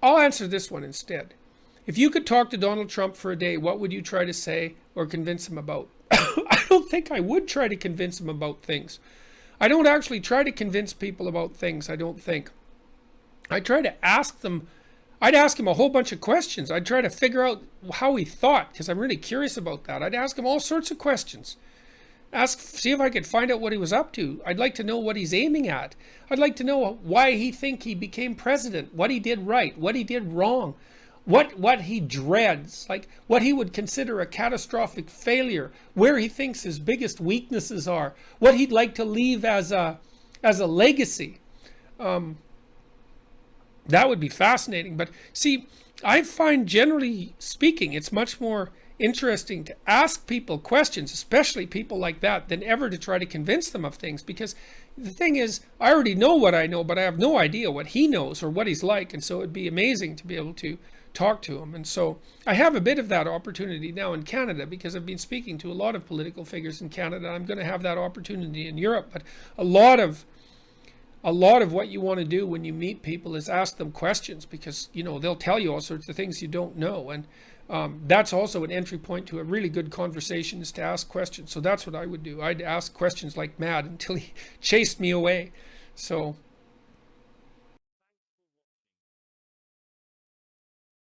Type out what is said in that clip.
I'll answer this one instead. If you could talk to Donald Trump for a day, what would you try to say or convince him about? I don't think I would try to convince him about things. I don't actually try to convince people about things, I don't think. I try to ask them. I'd ask him a whole bunch of questions. I'd try to figure out how he thought, because I'm really curious about that. I'd ask him all sorts of questions. See if I could find out what he was up to. I'd like to know what he's aiming at. I'd like to know why he became president, what he did right, what he did wrong, what he dreads, like what he would consider a catastrophic failure, where he thinks his biggest weaknesses are, what he'd like to leave as a legacy. That would be fascinating. But see, I find, generally speaking, it's much more interesting to ask people questions, especially people like that, than ever to try to convince them of things. Because the thing is, I already know what I know, but I have no idea what he knows or what he's like. And so it'd be amazing to be able to talk to him. And so I have a bit of that opportunity now in Canada, because I've been speaking to a lot of political figures in Canada. I'm going to have that opportunity in Europe. But a lot of what you want to do when you meet people is ask them questions, because they'll tell you all sorts of things you don't know. And that's also an entry point to a really good conversation, is to ask questions. So that's what I would do. I'd ask questions like mad until he chased me away. So